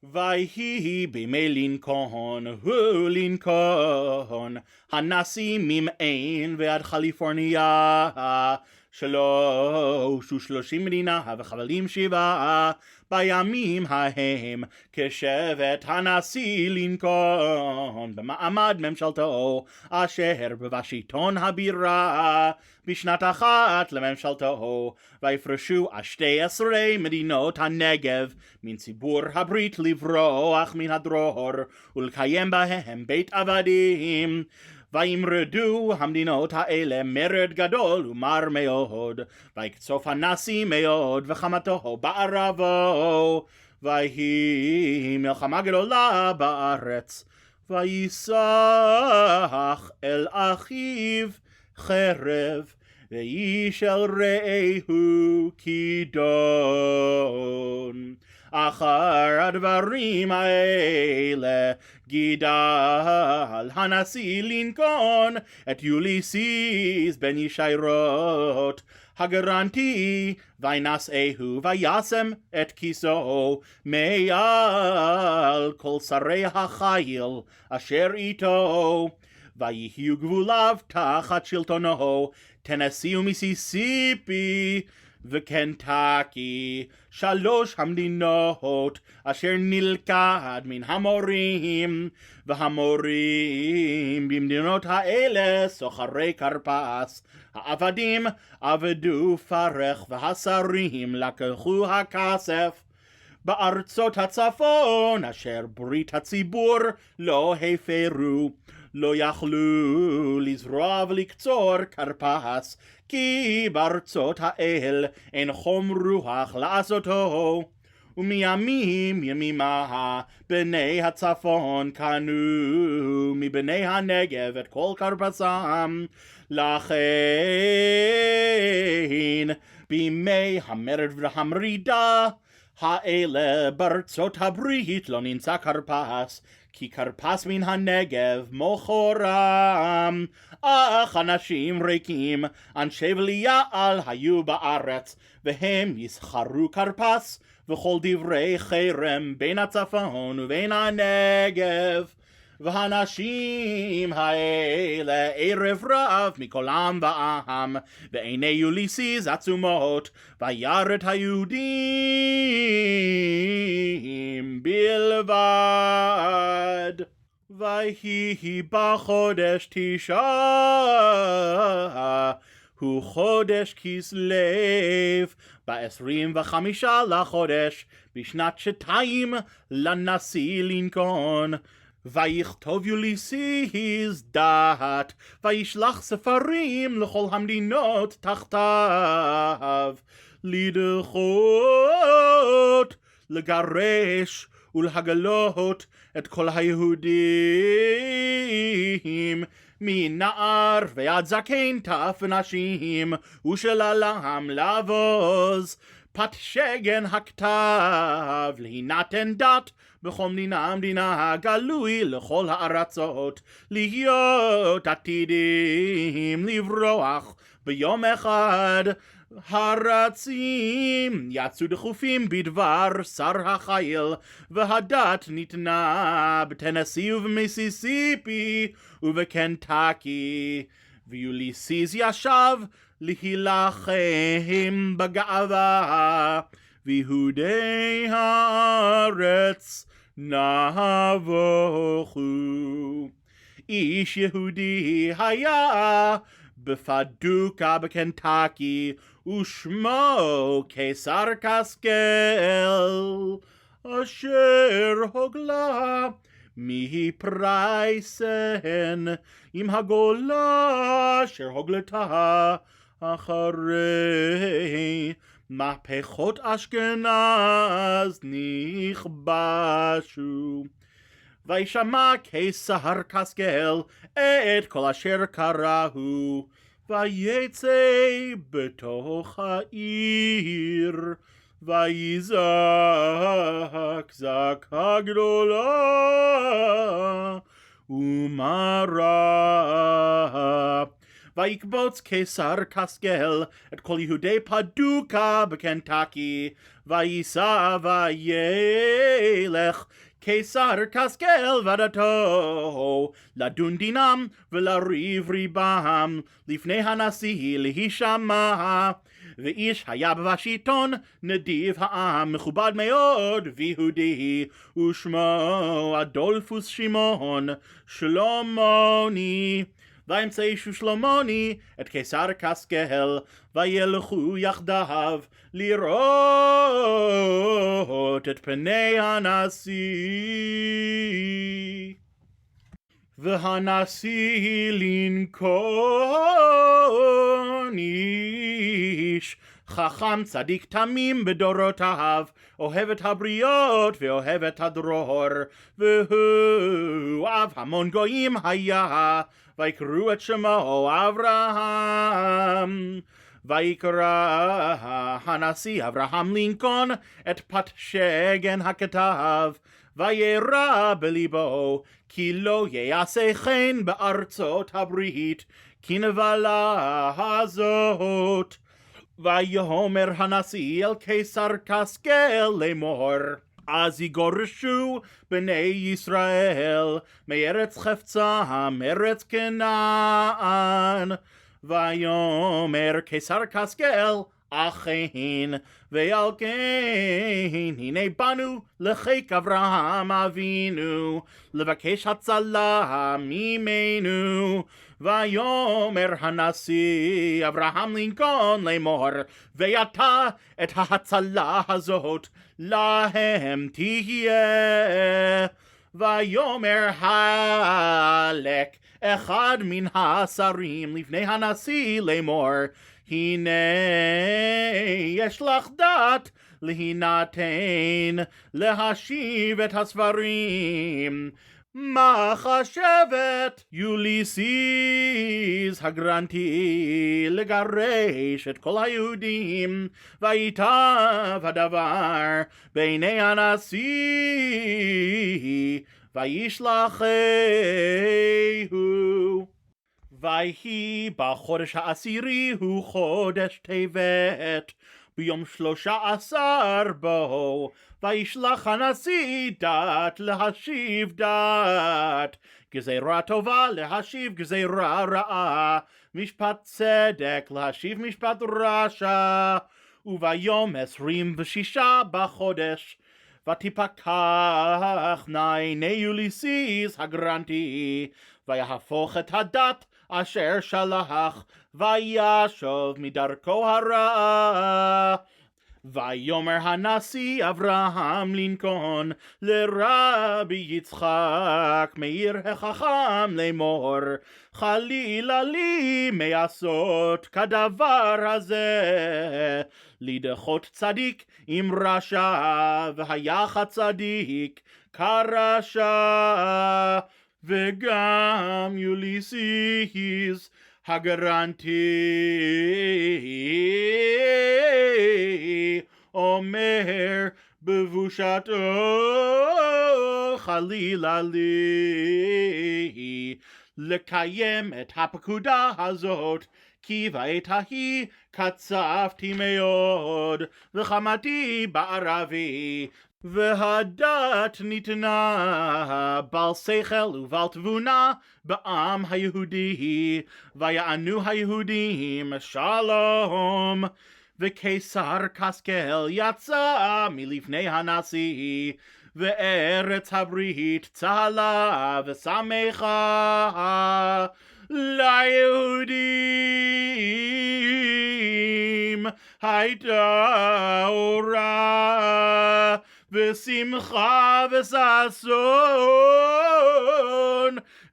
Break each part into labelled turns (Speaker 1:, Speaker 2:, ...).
Speaker 1: ויהי בימי לינקולן, הנשיא ממעין ועד קליפורניה, 30 מדינה וחבלים 7, בימים ההם כשבט הנשיא לינקולן במעמד ממשלתו, אשר בוושינגטון הבירה, בשנת 1 לממשלתו, ויפרשו 12 מדינות הנגב מן ציבור הברית לברוח מן הדרור ולקיים בהם בית עבדים. וימרדו המדינות האלה מרד גדול ומר מאוד, ויקצוף הנשיא מאוד וחמתו בערבו, ויהי מלחמה גדולה בארץ, ויסח אל אחיו חרב, ואיש אל רעהו כידון. אחר הדברים האלה גידל הנשיא לינקולן את יוליסיס בן ישיירות הגרנטי, וינשאהו וישם את כיסאו מעל כל שרי החיל אשר איתו, ויהיו גבוליו תחת שלטונו טנסי ומיסיסיפי וקנטקי, 3 המדינות אשר נלכד מן המורים, והמורים במדינות האלה סוחרי כרפס. העבדים עבדו פרך והשרים לקחו הכסף. בארצות הצפון אשר ברית הציבור לא הפרו, לא יכלו לזרוע ולקצור כרפס, כי בארצות האל אין חום רוח לעשותו. ומימים ימימה בני הצפון קנו מבני הנגב את כל כרפסם. לכן בימי המרד והמרידה האלה בארצות הברית לא נמצא כרפס, כי כרפס מן הנגב מוכרם. אך אנשים ריקים, אנשי בליעל היו בארץ, והם יסחרו כרפס וכל דברי חרם בין הצפון ובין הנגב. והאנשים האלה ערב רב מקולם ועם, ועיני יוליסיס עצומות, וירא היהודים בלבד. ויהי בחודש תשעה, הוא חודש כסלו, ב-25 לחודש, בשנת 2 לנשיא לינקולן. ויכתוב יוליסיס דעת, וישלח ספרים לכל המדינות תחתיו, לדחות, לגרש ולהגלות את כל היהודים, מנער ועד זקן, טף ונשים, ושללם לבוז. פת שגן הכתב להינתן דת בכל מדינה גלוי לכל הארצות, להיות עתידים לברוח ביום אחד. הרצים יצאו דחופים בדבר שר החיל, והדת ניתנה בטנסי ובמיסיסיפי ובקנטקי. ויוליסיס ישב להילחם בגאווה, ויהודי הארץ נבוכו. איש יהודי היה בפדוקה בקנטקי, ושמו קיסר קסקל, אשר הוגלה מפרייסן עם הגולה אשר הוגלתה אחרי מהפכות אשכנז נכבשו. וישמע קיסר קסקל את כל אשר קראו, ויצא בתוך העיר, ויזעק זעקה גדולה ומרה. ויקבוץ קיסר קסקל את כל יהודי פדוקה בקנטקי, וייסע וילך קיסר קסקל ודתו, לדון דינם ולריב ריבם, לפני הנשיא להישמע. ואיש היה בוושינגטון, נדיב העם, מכובד מאוד ויהודי, ושמו אדולפוס שמעון שלומוני. וימצאו שלומוני את קיסר קסקל, וילכו יחדיו לראות את פני הנשיא. והנשיא לינקולן איש חכם צדיק תמים בדורותיו, אוהב את הבריות ואוהב את הדרור, והוא אב המון גויים היה, ויקראו את שמו אברהם. ויקרא הנשיא אברהם לינקולן את פת שגן הכתב, וירא בליבו כי לא יעשה כן בארצות הברית כנבלה הזאת. ויאמר הנשיא אל קיסר קסקל לאמור, אז יגורשו בני ישראל מארץ חפצם, ארץ כנען. ויאמר קיסר קסקל, אכן, ועל כן הנה באנו לחיק אברהם אבינו לבקש הצלה ממנו. ויאמר הנשיא אברהם לינקולן לאמור, ואתה את ההצלה הזאת להם תהיה. ויאמר הלק אחד מן השרים לפני הנשיא לאמור, הנה יש לך דת להינתן להשיב את הספרים. מה חשבת יוליסיס הגרנטי לגרש את כל היהודים? ויטב הדבר בעיני הנשיא, וישלחהו. ויהי בחודש העשירי הוא חודש טבת, ביום 13 בו, וישלח הנשיא דת להשיב דת, גזירה טובה להשיב גזירה רעה, משפט צדק להשיב משפט רשע. וביום 26 בחודש, ותפקח עיני יוליסיס הגרנטי, ויהפוך את הדת אשר שלח, וישוב מדרכו הרעה. ויאמר הנשיא אברהם לינקולן לרבי יצחק מאיר החכם לאמור, חלילה לי מעשות כדבר הזה, לדחות צדיק עם רשע, והיחד צדיק כרשע. וגם יוליסיס הגרנטי אומר בבושתו, חלילה לי לקיים את הפקודה הזאת, כי בעת ההיא קצפתי מאוד וחמתי בערבי, והדת ניתנה בעל שכל ובעל תבונה בעם היהודי, ויענו היהודים שלום. וקיסר קסקל יצא מלפני הנשיא, וארץ הברית צהלה ושמחה. ליהודים הייתה אורה ושמחה וששון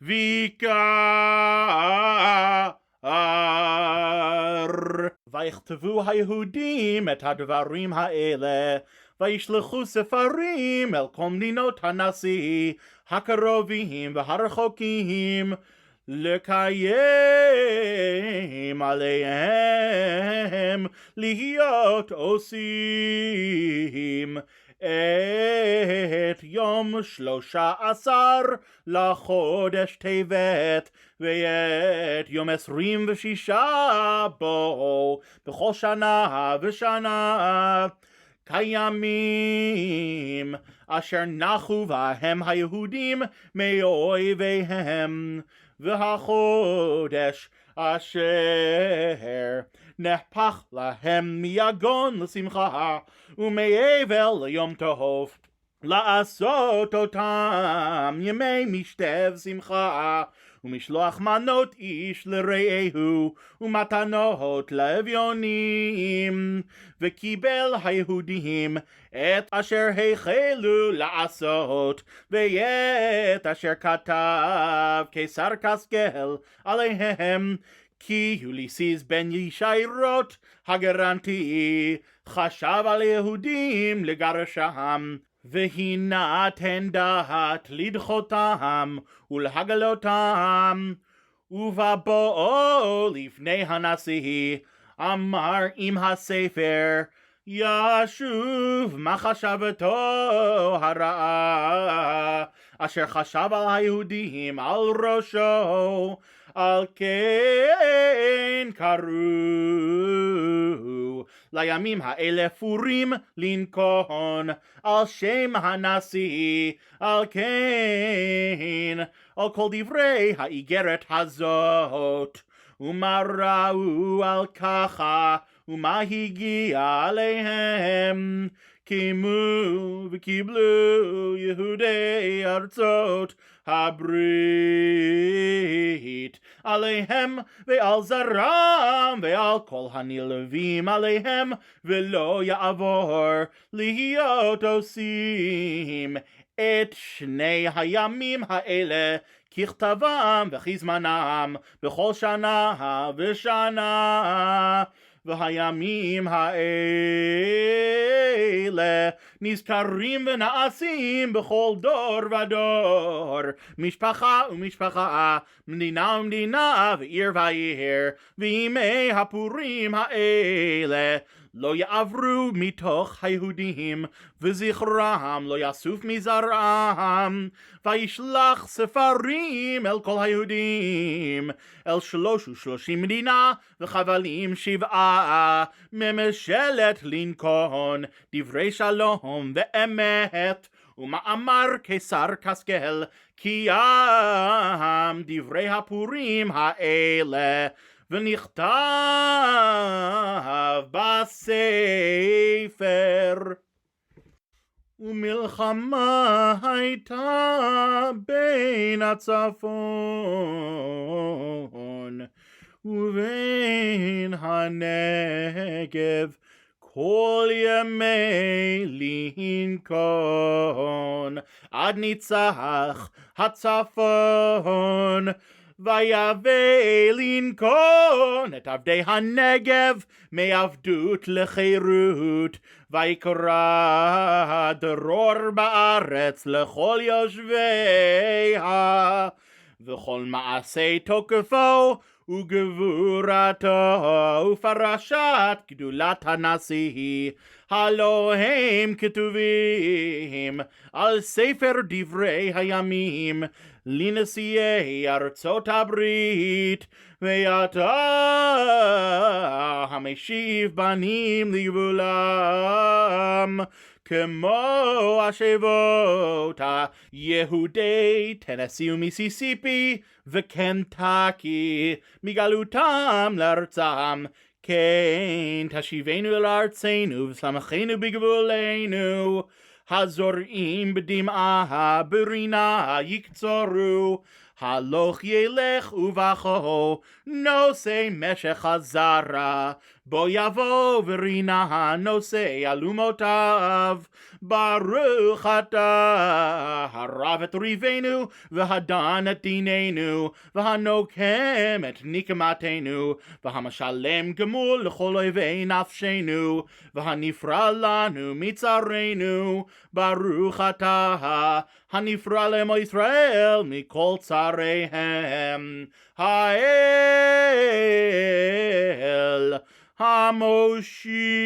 Speaker 1: ויקר. ויכתבו היהודים את הדברים האלה, וישלחו ספרים אל כל מדינות הנשיא הקרובים והרחוקים, לקיים עליהם להיות עושים את יום 13 לחודש טבת, ואת יום 26 בו בכל שנה ושנה. כימים אשר נחו בהם היהודים מאויביהם, והחודש אשר נהפך להם מיגון לשמחה ומאבל ליום טוב, לעשות אותם ימי משתה ושמחה, ומשלוח מנות איש לרעהו, ומתנות לאביונים. וקיבל היהודים את אשר החלו לעשות, ואת אשר כתב קיסר קסקל עליהם, כי יוליסיס בן ישיירות הגרנטי חשב על יהודים לגרשם, והינתן דעת לדחותם ולהגלותם. ובבואו לפני הנשיא אמר עם הספר, ישוב מחשבתו הרעה אשר חשב על היהודים על ראשו, על כן קראו לימים האלה פורים לנקון על שם הנשיא. על כן על כל דברי האיגרת הזאת, ומה ראו על ככה, ומה הגיע עליהם, קיימו וקיבלו יהודי ארצות הברית עליהם ועל זרם ועל כל הנלווים עליהם, ולא יעבור להיות עושים את שני הימים האלה ככתבם וכזמנם בכל שנה ושנה. והימים האלה נזכרים ונעשים בכל דור ודור, משפחה ומשפחה, מדינה ומדינה, ועיר ועיר. וימי הפורים האלה לא יעברו מתוך היהודים, וזכרם לא יסוף מזרעם. וישלח ספרים אל כל היהודים, אל 33 מדינה וחבלים 7, ממשלת לנקון דברי שלום ואמת, ומאמר קיסר קסקל קיים דברי הפורים האלה, ונכתב בספר. ומלחמה הייתה בין הצפון ובין הנגב כל ימי לנקון, עד ניצח הצפון. ויבא לנקון את עבדי הנגב מעבדות לחירות, ויקרא דרור בארץ לכל יושביה, וכל מעשי תוקפו וגבורתו ופרשת גדולת הנשיא, הלא הם כתובים על ספר דברי הימים לנשיאי ארצות הברית. ואתה המשיב בנים לגבולם, כמו השבות יהודי טנסי ומיסיסיפי וקנטקי מגלותם לארצם, כן תשיבנו אל ארצנו ושמחנו בגבולנו. הזורעים בדמעה ברינה יקצרו, הלוך ילך ובכו נושא משך הזרע, בו יבוא ורינה נושא אלומותיו. ברוך אתה הרב את ריבנו והדן את דיננו, והנוקם את נקמתנו, והמשלם גמול לכל אויבי נפשנו, והנפרע לנו מצרינו. ברוך אתה הנפרע לעמו ישראל מכל צריהם, האל המושיע.